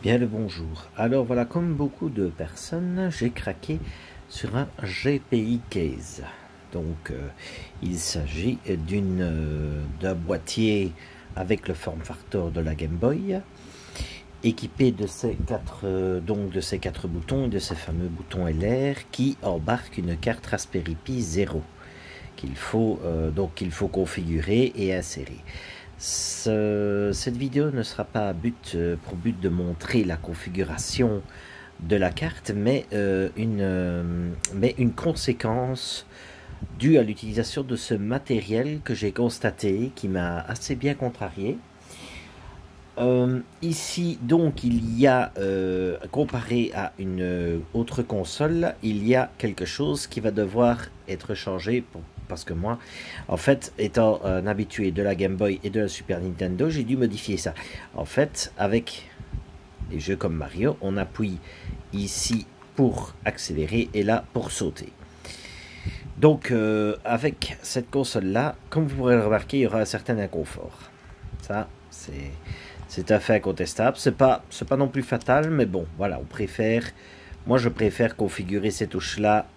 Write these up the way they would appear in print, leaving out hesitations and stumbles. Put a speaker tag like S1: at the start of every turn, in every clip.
S1: Bien le bonjour. Alors voilà, comme beaucoup de personnes, j'ai craqué sur un GPI Case. Donc il s'agit d'un boîtier avec le form factor de la Game Boy, équipé de ces quatre boutons, de ces fameux boutons LR qui embarquent une carte Raspberry Pi 0 qu'il faut configurer et insérer. Cette vidéo ne sera pas pour but de montrer la configuration de la carte, mais une conséquence due à l'utilisation de ce matériel que j'ai constaté, qui m'a assez bien contrarié. Ici, donc, il y a, comparé à une autre console, il y a quelque chose qui va devoir être changé parce que moi, en fait, étant un habitué de la Game Boy et de la Super Nintendo, j'ai dû modifier ça. En fait, avec les jeux comme Mario, on appuie ici pour accélérer et là pour sauter. Donc, avec cette console-là, comme vous pourrez le remarquer, il y aura un certain inconfort. Ça, c'est un fait incontestable. C'est pas non plus fatal, mais bon, voilà, moi, je préfère configurer ces touches-là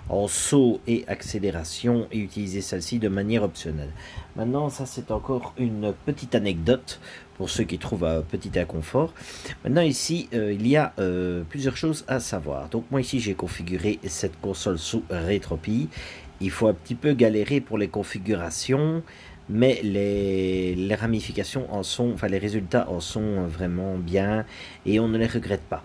S1: en saut et accélération et utiliser celle-ci de manière optionnelle. Maintenant, ça, c'est encore une petite anecdote pour ceux qui trouvent un petit inconfort. Maintenant, ici, il y a plusieurs choses à savoir. Donc, moi, ici, j'ai configuré cette console sous RetroPie. Il faut un petit peu galérer pour les configurations, mais les ramifications en sont, enfin les résultats en sont vraiment bien et on ne les regrette pas.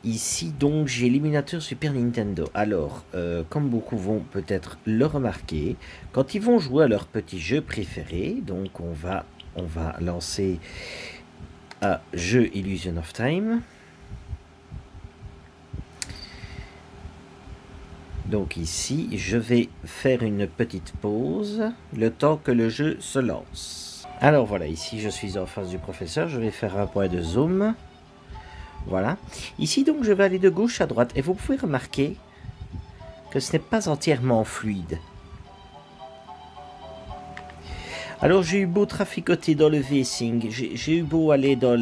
S1: Ici donc j'ai l'émulateur Super Nintendo. Alors comme beaucoup vont peut-être le remarquer, quand ils vont jouer à leur petit jeu préféré, donc on va lancer un jeu Illusion of Time. Donc ici, je vais faire une petite pause, le temps que le jeu se lance. Alors voilà, ici je suis en face du professeur, je vais faire un point de zoom. Voilà. Ici donc je vais aller de gauche à droite et vous pouvez remarquer que ce n'est pas entièrement fluide. Alors j'ai eu beau traficoter dans le V-Sync, j'ai eu beau aller dans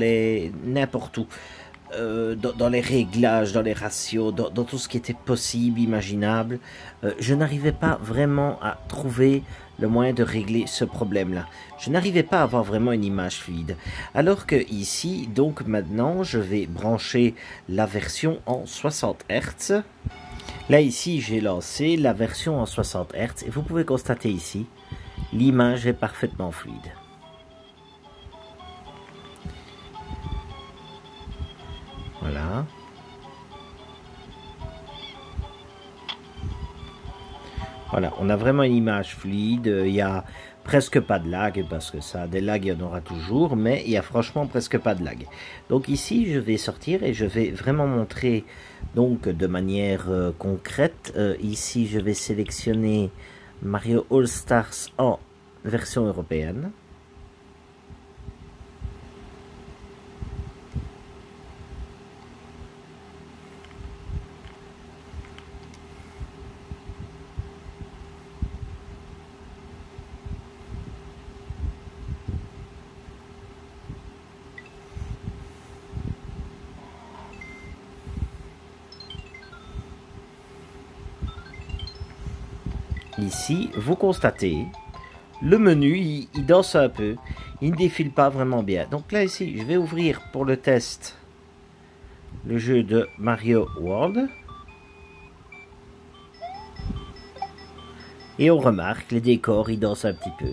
S1: n'importe où. Dans les réglages, dans les ratios, dans tout ce qui était possible, imaginable, je n'arrivais pas vraiment à trouver le moyen de régler ce problème-là. Je n'arrivais pas à avoir vraiment une image fluide. Alors que ici, donc maintenant, je vais brancher la version en 60 Hz. Là, ici, j'ai lancé la version en 60 Hz et vous pouvez constater ici, l'image est parfaitement fluide. Voilà. Voilà, on a vraiment une image fluide, il n'y a presque pas de lag, parce que ça, des lags, il y en aura toujours, mais il n'y a franchement presque pas de lag. Donc ici, je vais sortir et je vais vraiment montrer donc de manière concrète. Ici, je vais sélectionner Mario All Stars en version européenne. Ici, vous constatez, le menu, il danse un peu, il ne défile pas vraiment bien. Donc là, ici, je vais ouvrir pour le test le jeu de Mario World. Et on remarque, les décors, ils dansent un petit peu.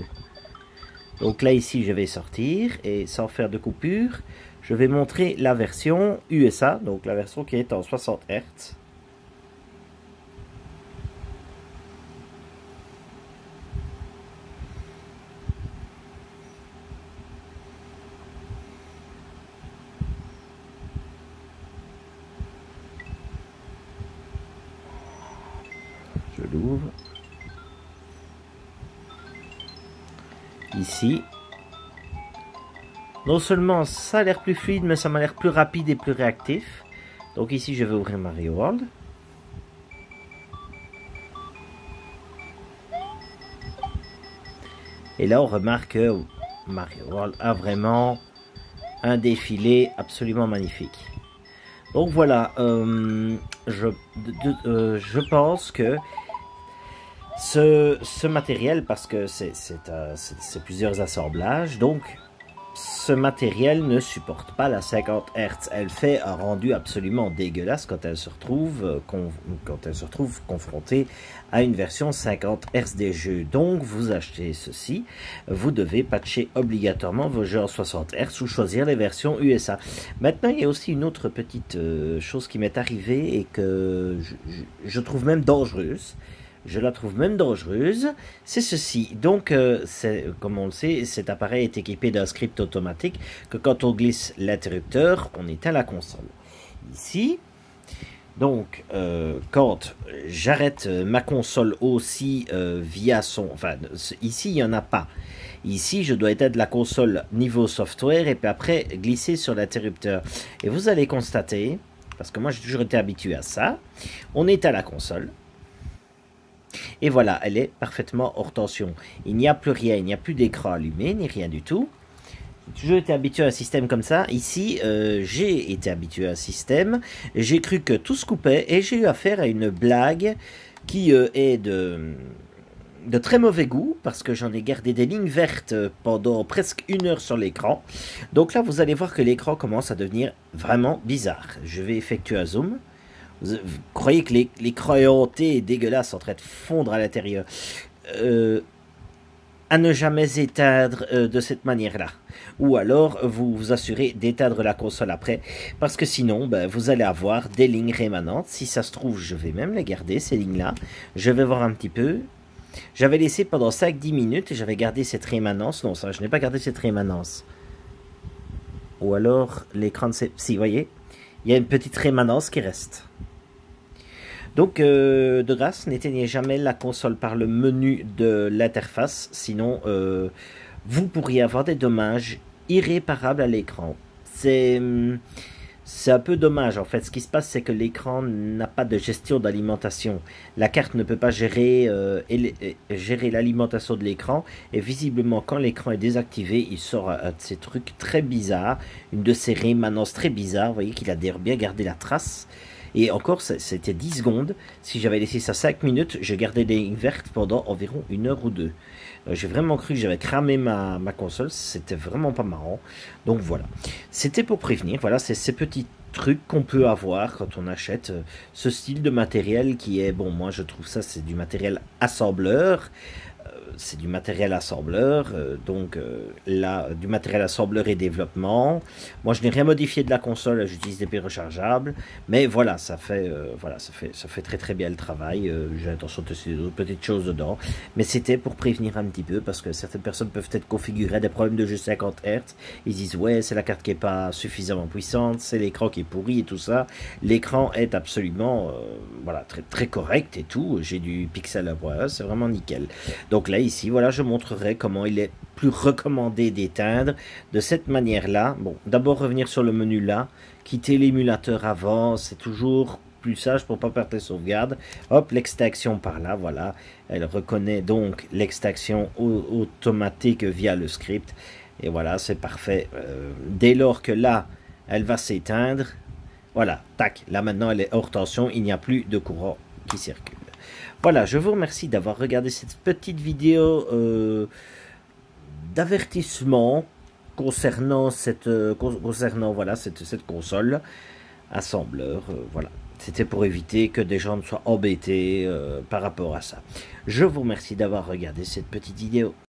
S1: Donc là, ici, je vais sortir et sans faire de coupure, je vais montrer la version USA, donc la version qui est en 60 Hz. Je l'ouvre. Ici, non seulement ça a l'air plus fluide, mais ça m'a l'air plus rapide et plus réactif. Donc ici, je vais ouvrir Mario World. Et là, on remarque que Mario World a vraiment un défilé absolument magnifique. Donc voilà, je pense que ce matériel, parce que c'est plusieurs assemblages, donc ce matériel ne supporte pas la 50 Hz. Elle fait un rendu absolument dégueulasse quand elle se retrouve, confrontée à une version 50 Hz des jeux. Donc vous achetez ceci, vous devez patcher obligatoirement vos jeux en 60 Hz ou choisir les versions USA. Maintenant il y a aussi une autre petite chose qui m'est arrivée et que je trouve même dangereuse. Je la trouve même dangereuse, c'est ceci. Donc, comme on le sait, cet appareil est équipé d'un script automatique que quand on glisse l'interrupteur, on éteint la console. Ici, donc, quand j'arrête ma console aussi via son... Enfin, ici, il n'y en a pas. Ici, je dois éteindre la console niveau software et puis après glisser sur l'interrupteur. Et vous allez constater, parce que moi j'ai toujours été habitué à ça, on éteint la console. Et voilà, elle est parfaitement hors tension. Il n'y a plus rien, il n'y a plus d'écran allumé, ni rien du tout. J'ai toujours été habitué à un système comme ça. Ici, j'ai été habitué à un système. J'ai cru que tout se coupait et j'ai eu affaire à une blague qui est de très mauvais goût parce que j'en ai gardé des lignes vertes pendant presque 1 heure sur l'écran. Donc là, vous allez voir que l'écran commence à devenir vraiment bizarre. Je vais effectuer un zoom. Vous croyez que l'écran est hanté et dégueulasse en train de fondre à l'intérieur. À ne jamais éteindre de cette manière-là. Ou alors, vous vous assurez d'éteindre la console après. Parce que sinon, ben, vous allez avoir des lignes rémanentes. Si ça se trouve, je vais même les garder, ces lignes-là. Je vais voir un petit peu. J'avais laissé pendant 5-10 minutes et j'avais gardé cette rémanence. Non, ça, je n'ai pas gardé cette rémanence. Ou alors, l'écran de... Si, vous voyez, il y a une petite rémanence qui reste. Donc, de grâce, n'éteignez jamais la console par le menu de l'interface, sinon vous pourriez avoir des dommages irréparables à l'écran. C'est un peu dommage en fait. Ce qui se passe, c'est que l'écran n'a pas de gestion d'alimentation. La carte ne peut pas gérer l'alimentation de l'écran. Et visiblement, quand l'écran est désactivé, il sort un de ces trucs très bizarres, une de ces rémanences très bizarres. Vous voyez qu'il a d'ailleurs bien gardé la trace. Et encore, c'était 10 secondes. Si j'avais laissé ça 5 minutes, je gardais des lignes vertes pendant environ 1 heure ou 2. J'ai vraiment cru que j'avais cramé ma console. C'était vraiment pas marrant. Donc voilà. C'était pour prévenir. Voilà, c'est ces petits trucs qu'on peut avoir quand on achète ce style de matériel qui est... Bon, moi je trouve ça, c'est du matériel assembleur. C'est du matériel assembleur, donc là, du matériel assembleur et développement. Moi, je n'ai rien modifié de la console, j'utilise des piles rechargeables, mais voilà, ça fait très très bien le travail. J'ai l'intention de tester d'autres petites choses dedans, mais c'était pour prévenir un petit peu, parce que certaines personnes peuvent être configurées des problèmes de jeu 50 Hz. Ils disent, ouais, c'est la carte qui n'est pas suffisamment puissante, c'est l'écran qui est pourri et tout ça. L'écran est absolument, voilà, très, très correct et tout. J'ai du Pixel 1.1, c'est vraiment nickel. Donc là, ici, voilà, je montrerai comment il est plus recommandé d'éteindre de cette manière-là. Bon, d'abord revenir sur le menu là, quitter l'émulateur avant, c'est toujours plus sage pour ne pas perdre les sauvegardes. Hop, l'extraction par là, voilà. Elle reconnaît donc l'extraction automatique via le script. Et voilà, c'est parfait. Dès lors que là, elle va s'éteindre, voilà, tac, là maintenant elle est hors tension, il n'y a plus de courant qui circule. Voilà, je vous remercie d'avoir regardé cette petite vidéo d'avertissement concernant cette console assembleur. Voilà, c'était pour éviter que des gens ne soient embêtés par rapport à ça. Je vous remercie d'avoir regardé cette petite vidéo.